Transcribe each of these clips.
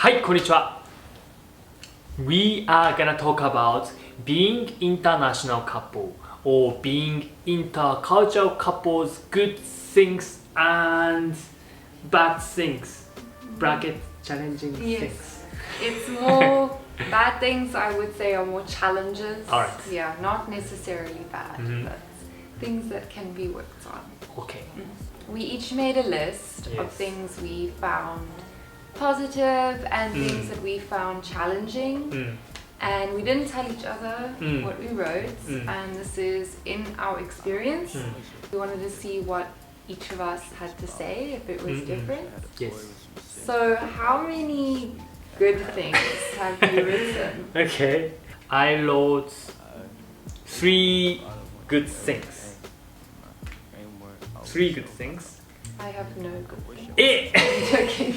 はい、こんにちは。We are gonna talk about being international couple or being intercultural couples, good things and bad things. Bracket challenging Yes. things. It's more bad things, I would say, are more challenges. Alright. Yeah, not necessarily bad, but things that can be worked on. Okay. We each made a list of Yes. things we found positive and things that we found challenging. And we didn't tell each other what we wrote, and this is in our experience. We wanted to see what each of us had to say, if it was different. Yes. So how many good things have you written? Okay. I wrote 3 good things. 3 good things. I have no good things. Eh! I'm joking.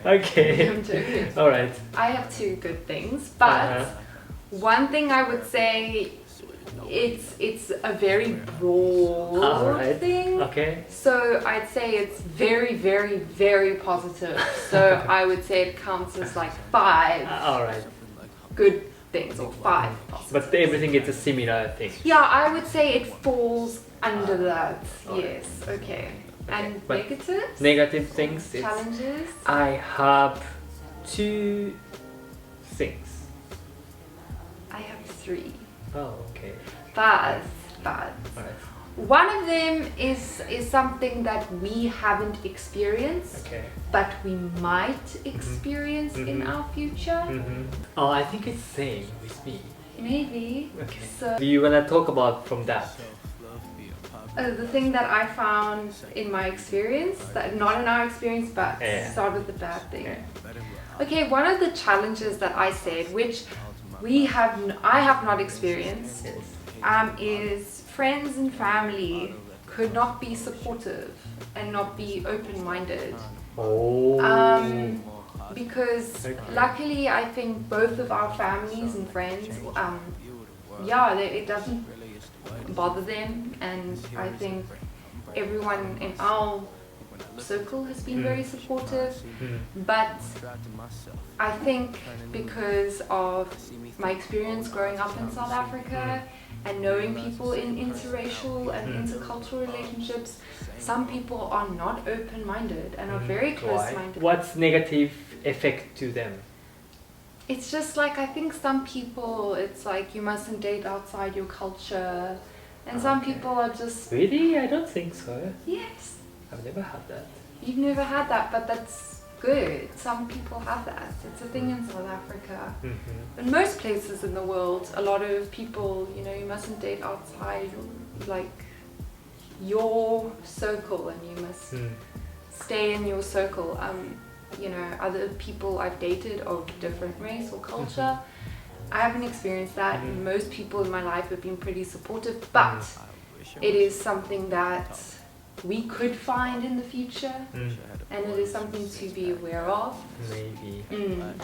Okay. I'm joking. Alright. I have 2 good things, but one thing I would say, it's a very broad Alright. thing. Okay. So I'd say it's very, very, very positive. So I would say it counts as like 5 Alright. good things or 5 positive. But everything is a similar thing. Yeah, I would say it falls under that. Yes. Okay. And But negatives? Negative things. Challenges? I have 2 things. I have 3. Oh, okay. But Alright. one of them is something that we haven't experienced, Okay. but we might experience in our future. Oh, I think it's same with me. Maybe. Okay. So Do you wanna talk about from that? the thing that I found in my experience, that not in our experience, but Yeah. start with the bad thing. Yeah. Okay, one of the challenges that I said, which I have not experienced, is friends and family could not be supportive and not be open-minded. Oh. Because luckily I think both of our families and friends, it doesn't bother them, and I think everyone in our circle has been very supportive. But I think because of my experience growing up in South Africa and knowing people in interracial and intercultural relationships, some people are not open-minded and are very close-minded. What's negative effect to them? It's just like, I think some people, it's like you mustn't date outside your culture, and some people are just, Really? I don't think so. yes, I've never had that. you've never had that, but that's good. Some people have that. It's a thing in South Africa. In most places in the world, a lot of people, you mustn't date outside like your circle, and you must stay in your circle. Other people I've dated of different race or culture, I haven't experienced that. And most people in my life have been pretty supportive, but it is something that we could find in the future, and it is something to be aware of. Maybe.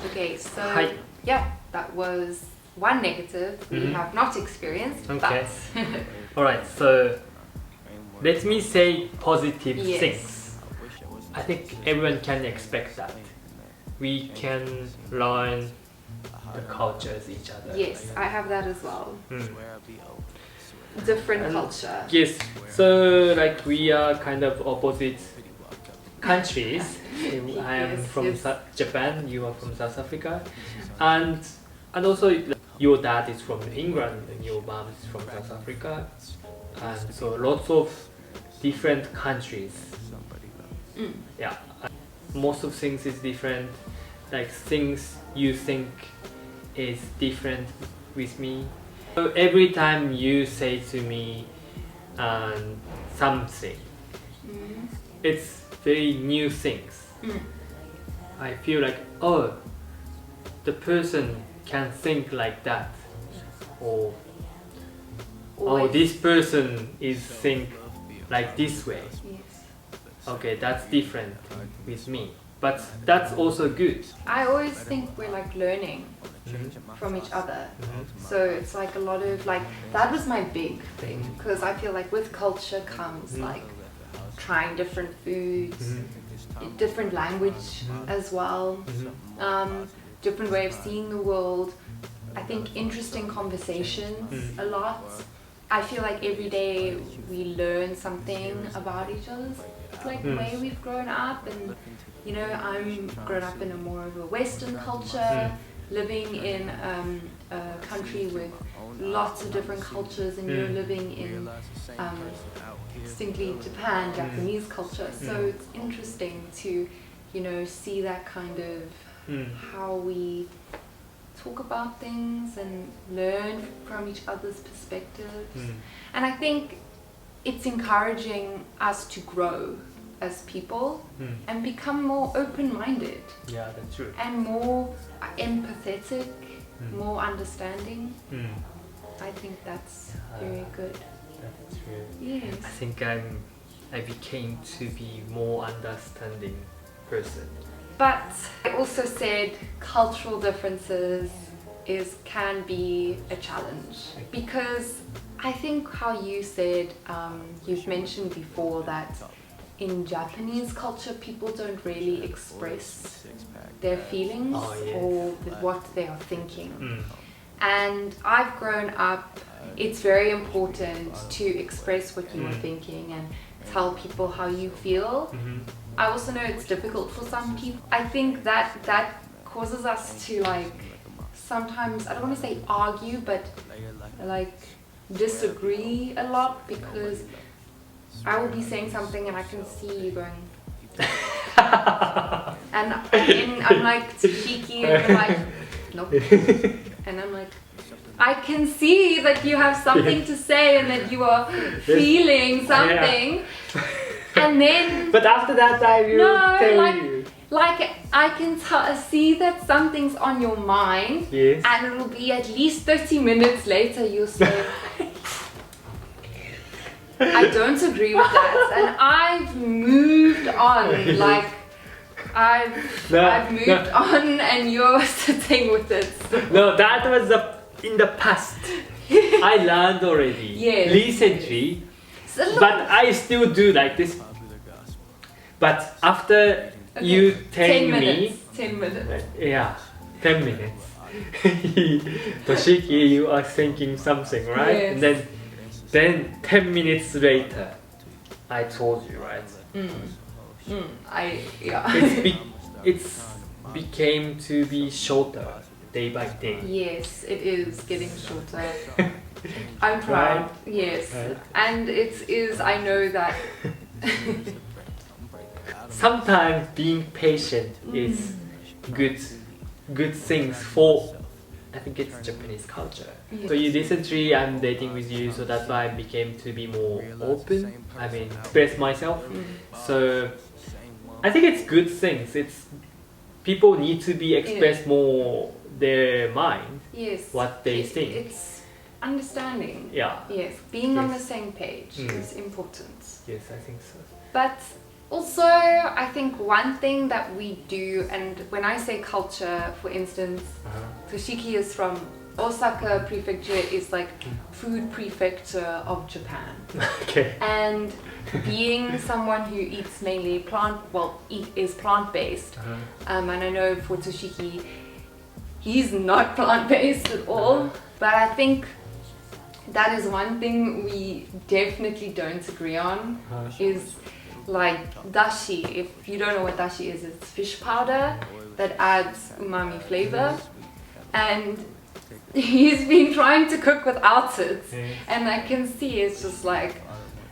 Okay, so Hi. yeah, that was one negative we have not experienced. Okay. But Alright, so let me say positive Yes. things. I think everyone can expect that. We can learn the cultures each other. yes, I have that as well. Different culture. Yes, so like we are kind of opposite countries. I am Yes, from yes. Japan, you are from South Africa, and also your dad is from England and your mom is from South Africa, and so lots of different countries. Yeah, most of things is different, like things you think is different with me. So every time you say to me something, it's very new things. I feel like, oh, the person can think like that, or oh, this person is think like this way. Yes. Okay, that's different with me, but that's also good. I always think we're like learning from each other. So it's like a lot of like, that was my big thing, because I feel like with culture comes like trying different foods, different language as well, different way of seeing the world. I think interesting conversations a lot. I feel like every day we learn something about each other's like way we've grown up, and you know, I'm grown up in a more of a Western culture, living in a country with lots of different cultures, and you're living in distinctly Japanese culture. So it's interesting to, you know, see that kind of how we talk about things and learn from each other's perspectives. And I think it's encouraging us to grow as people and become more open-minded. Yeah, that's true. And more empathetic, more understanding. I think that's very good. That's true. Yes. I think I became to be more understanding person. But I also said cultural differences can be a challenge, because I think how you said, you've mentioned before that in Japanese culture people don't really express their feelings or what they are thinking. And I've grown up, it's very important to express what you are thinking and tell people how you feel. I also know it's difficult for some people. I think that causes us to like sometimes, I don't want to say argue, but like disagree a lot, because I will be saying something and I can see you going and then I'm like cheeky and I'm like nope, and I'm like, I can see that you have something to say and that you are feeling something. And then but after that I will tell you. Like I can see that something's on your mind, and it'll be at least 30 minutes later you'll say, I don't agree with that, and I've moved on. Like I've moved on, and you're sitting with it. No, that was in the past. I learned already. Recently, but I still do like this. But after you tell 10 me, minutes. 10 minutes. Yeah, 10 minutes. Toshiki, you are thinking something, right? Yes. And then 10 minutes later, I told you, right? It's became to be shorter day by day. Yes, it is getting shorter. I'm proud. Yes, and it is. I know that. Sometimes being patient is good things for, I think it's Japanese culture. So recently I'm dating with you, so that's why I became to be more open. I mean, express myself. So I think it's good things. It's people need to be express more their mind. What they think. It's understanding. Yes, being on the same page is important. Yes, I think so. But also, I think one thing that we do, and when I say culture, for instance, Toshiki is from Osaka Prefecture, is like food prefecture of Japan. And being someone who eats mainly is plant-based, and I know for Toshiki, he's not plant-based at all, but I think that is one thing we definitely don't agree on, is like dashi. If you don't know what dashi is, it's fish powder that adds umami flavor, and he's been trying to cook without it, and I can see it's just like,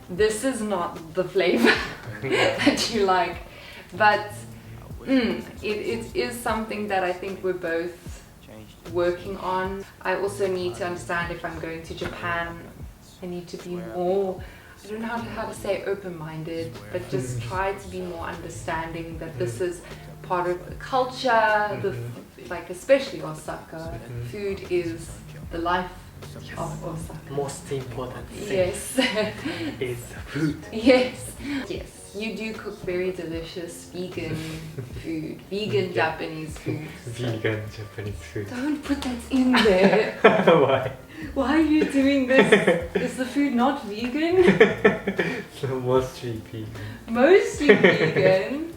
this is not the flavor that you like. But it is something that I think we're both working on. I also need to understand, if I'm going to Japan, I need to be more, I don't know how to say open-minded, but just try to be more understanding that this is part of the culture, like especially Osaka, food is the life of Osaka. Most important thing is food. Yes, you do cook very delicious vegan food, vegan Japanese food. Vegan Japanese food. Don't put that in there. Why? Why are you doing this? Is the food not vegan? Mostly vegan. Mostly vegan.